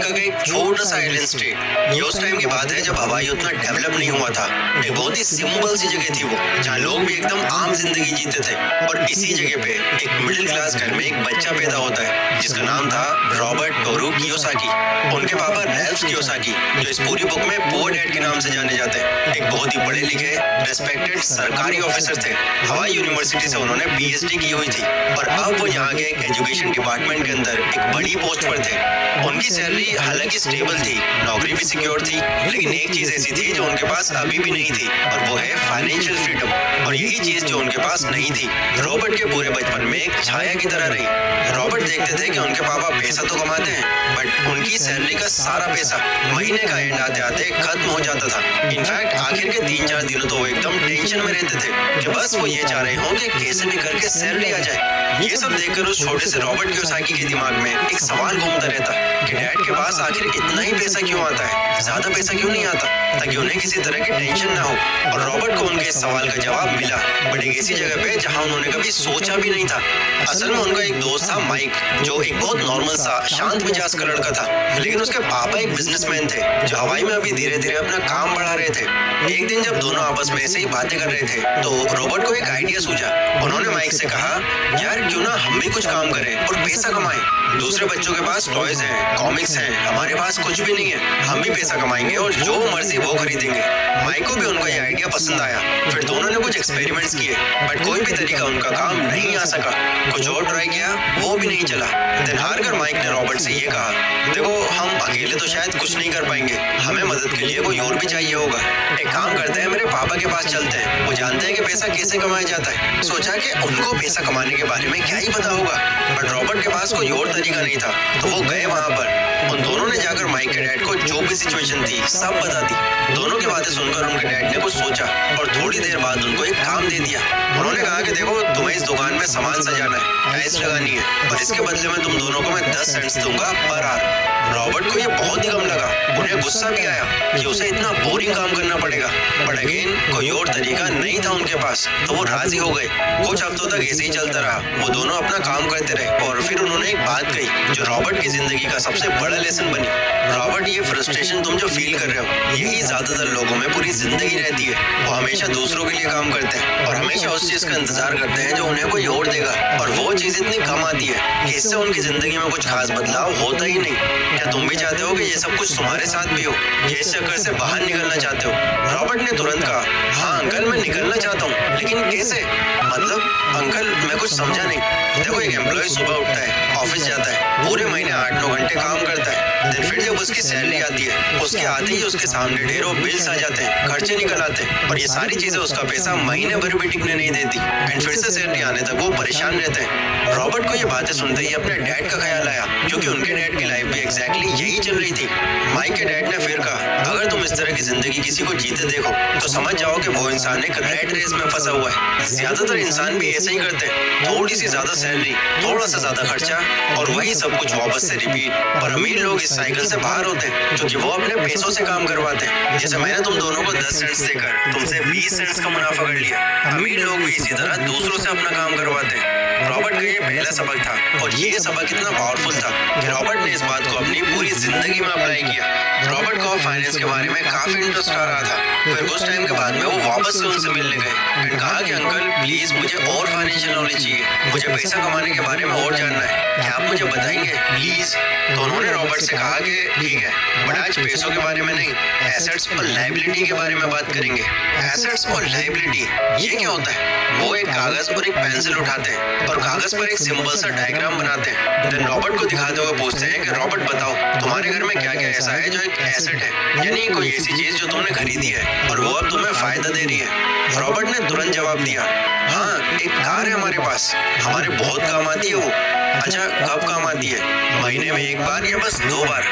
America का एक छोटा सा आइलैंड स्टेट। ये उस टाइम की बात है जब हवाई उतना डेवलप नहीं हुआ था। एक बहुत ही सिंपल सी जगह थी वो, जहाँ लोग भी एकदम आम जिंदगी जीते थे। और इसी जगह पे एक मिडिल क्लास घर में एक बच्चा पैदा होता है जिसका नाम था रॉबर्ट टोरू कियोसाकी। उनके पापा रैल्फ कियोसाकी, जो इस पूरी बुक में पुअर डैड के नाम से जाने जाते हैं, एक बहुत ही पढ़े लिखे रेस्पेक्टेड सरकारी ऑफिसर थे। हवाई यूनिवर्सिटी से उन्होंने पीएचडी की हुई थी और अब वो यहाँ के एजुकेशन डिपार्टमेंट के अंदर एक बड़ी पोस्ट पर थे। उनकी सैलरी हालांकि स्टेबल थी, नौकरी भी सिक्योर थी, लेकिन एक चीज ऐसी थी जो उनके पास अभी भी नहीं थी, और वो है फाइनेंशियल फ्रीडम। और यही चीज जो उनके पास नहीं थी, रॉबर्ट के पूरे बचपन में एक छाया की तरह रही। रॉबर्ट देखते थे कि उनके पापा पैसा तो कमाते हैं, बट उनकी सैलरी का सारा पैसा महीने का एंड आते आते खत्म हो जाता था। इनफैक्ट आखिर के 3-4 दिनों तो वो एकदम टेंशन में रहते थे कि बस वो ये चाह रहे हो कि कैसे भी करके सैलरी आ जाए। ये सब देखकर उस छोटे से रॉबर्ट कियोसाकी के दिमाग में एक सवाल घूमता रहता कि डैड के पास आखिर इतना ही पैसा क्यों आता है, ज्यादा पैसा क्यों नहीं आता, ताकि उन्हें किसी तरह की टेंशन ना हो। और रॉबर्ट को उनके इस सवाल का जवाब मिला, बट एक ऐसी जगह पे जहाँ उन्होंने कभी सोचा भी नहीं था। असल में उनका एक दोस्त था माइक, जो एक बहुत नॉर्मल सा शांत मिजाज का लड़का था, लेकिन उसके पापा एक बिजनेसमैन थे जो हवाई में अभी धीरे धीरे अपना काम बढ़ा रहे थे। एक दिन जब दोनों आपस में ऐसे ही बातें कर रहे थे तो रॉबर्ट को एक आइडिया सूझा। उन्होंने माइक से कहा, यार क्यों ना हम भी कुछ काम करें और पैसा कमाएं। दूसरे बच्चों के पास टॉयज हैं, कॉमिक्स हैं, हमारे पास कुछ भी नहीं है। हम भी पैसा कमाएंगे और जो मर्जी वो खरीदेंगे। माइक को भी उनका ये आइडिया पसंद आया। फिर दोनों ने कुछ एक्सपेरिमेंट्स किए, बट कोई भी तरीका उनका काम नहीं आ सका। कुछ और ट्राई किया, वो भी नहीं चला। देन हार कर माइक ने रॉबर्ट से ये कहा, देखो हम अकेले तो शायद कुछ नहीं कर पाएंगे, हमें मदद के लिए कोई और भी चाहिए होगा। एक काम करते हैं, मेरे पापा के पास चलते हैं, वो जानते हैं कि पैसा कैसे कमाया जाता है। सोचा कि उनको पैसा कमाने के बारे में क्या ही पता होगा, बट रॉबर्ट के पास कोई और तरीका नहीं था, तो वो गए वहां पर। उन दोनों ने जाकर माइक के डैड को जो भी सिचुएशन थी सब बता दी। दोनों की बातें सुनकर उनके डैड ने कुछ सोचा और थोड़ी देर बाद उनको एक काम दे दिया। उन्होंने कहा कि देखो तुम्हें इस दुकान में सामान सजाना है, टाइल्स लगानी है, और इसके बदले में तुम दोनों को मैं 10 सेंट्स दूंगा पर आवर। रॉबर्ट को ये बहुत ही कम लगा, उन्हें गुस्सा भी आया कि उसे इतना बोरिंग काम करना पड़ेगा, बट अगेन कोई और तरीका नहीं था उनके पास, तो वो राजी हो गए। कुछ हफ्तों तक ऐसे ही चलता रहा, वो दोनों अपना काम करते रहे। और फिर उन्होंने एक बात कही जो रॉबर्ट की जिंदगी का सबसे बड़ा लेसन बनी। रॉबर्ट, ये फ्रस्ट्रेशन तुम जो फील कर रहे हो, यही ज्यादातर लोगों में पूरी जिंदगी रहती है। वो हमेशा दूसरों के लिए काम करते हैं और हमेशा उस चीज का इंतजार करते हैं जो उन्हें कोई और देगा, और वो चीज इतनी कम आती है कि इससे उनकी जिंदगी में कुछ खास बदलाव होता ही नहीं। क्या तुम भी चाहते हो कि ये सब कुछ तुम्हारे साथ भी हो? ये इस चक्कर से बाहर निकलना चाहते हो? रॉबर्ट ने तुरंत कहा, हाँ अंकल मैं निकलना चाहता हूँ, लेकिन कैसे? मतलब अंकल मैं कुछ समझा नहीं। देखो एक एम्प्लॉय सुबह उठता है, ऑफिस जाता है, पूरे महीने 8-9 घंटे काम करता है, देन फिर जब उसकी सैलरी आती है, उसके आते ही उसके सामने ढेरों बिल्स आ जाते हैं, खर्चे निकल आते हैं, और ये सारी चीजें उसका पैसा महीने भर भी टिकने नहीं देती, एंड फिर से सैलरी आने तक वो परेशान रहते हैं। रॉबर्ट को ये बातें सुनते ही अपने डैड का ख्याल आया, क्योंकि उनके डैड की लाइफ भी एग्जैक्टली यही चल रही थी। माइक के डैड ने फिर कहा, अगर तुम इस तरह की जिंदगी किसी को जीते देखो तो समझ जाओ कि वो इंसान एक रैट रेस में फंसा हुआ है। ज्यादातर इंसान भी ऐसे ही करते हैं, थोड़ी सी ज्यादा सैलरी, थोड़ा सा ज्यादा खर्चा, और वही सब कुछ वापस से रिपीट। पर अमीर लोग इस साइकिल से बाहर होते हैं, क्योंकि वो अपने पैसों से काम करवाते हैं। जैसे मैंने तुम दोनों को 10 सेंट्स देकर तुमसे 20 सेंट्स का मुनाफा कर लिया, अमीर लोग भी इसी तरह दूसरों से अपना काम करवाते हैं। रॉबर्ट का ये पहला सबक था, और ये सबक इतना पावरफुल था कि रॉबर्ट ने इस बात को अपनी पूरी जिंदगी में अप्लाई किया। रॉबर्ट को फाइनेंस के बारे में काफी इंटरेस्ट आ रहा था। फिर कुछ टाइम के बाद में वो वापस से उनसे मिलने गए एंड कहा कि अंकल प्लीज मुझे और फाइनेंशियल नॉलेज चाहिए, मुझे पैसा कमाने के बारे में और जानना है, क्या आप मुझे बताएंगे प्लीज? तो उन्होंने रॉबर्ट से कहा कि ठीक है, बट आज पैसों के बारे में नहीं, एसेट्स और लायबिलिटी के बारे में बात करेंगे। एसेट्स और लायबिलिटी ये क्या होता है? वो एक कागज और एक पेंसिल उठाते हैं और कागज पर एक सिंपल सा डायग्राम बनाते हैं। देन रॉबर्ट को दिखाते हुए पूछते हैं कि रॉबर्ट बताओ तुम्हारे घर में क्या क्या ऐसा है जो एक एसेट है, यानी कोई ऐसी चीज जो तुमने खरीदी है और वो अब तुम्हें फायदा दे रही है। रॉबर्ट ने तुरंत जवाब दिया, हाँ एक कार है हमारे पास, हमारे बहुत काम आती है वो। अच्छा कब काम आती है? महीने में 1 बार या बस 2 बार?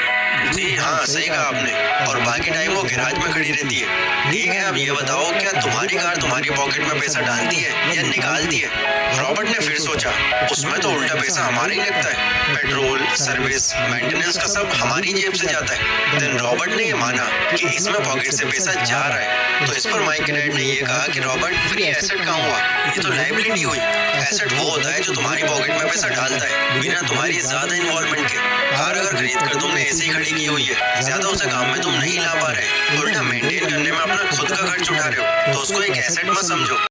जी हाँ सही कहा आपने, और बाकी टाइम वो गैराज में खड़ी रहती है। ठीक है अब ये बताओ क्या तुम्हारी कार तुम्हारी पॉकेट में पैसा डालती है या निकालती है? रॉबर्ट ने फिर सोचा, उसमें तो उल्टा पैसा हमारा ही लगता है, पेट्रोल, सर्विस, मेंटेनेंस का सब हमारी जेब से जाता है। देन रॉबर्ट ने ये माना कि इसमें पॉकेट से पैसा जा रहा है। तो इस पर माइक डैड ने ये कहा कि रॉबर्ट फिर ये एसेट कहाँ हुआ? ये तो लायबिलिटी हुई। एसेट वो होता है जो तुम्हारी पॉकेट में पैसा डालता है बिना तुम्हारी ज्यादा इन्वॉल्वमेंट के। कार अगर खरीद कर तुमने ऐसे ही खड़ी की हुई है, ज्यादा उसे काम में तुम नहीं ला पा रहे, उल्टा मेंटेन करने में अपना खुद का खर्च उठा रहे हो, तो उसको एक एसेट मत समझो।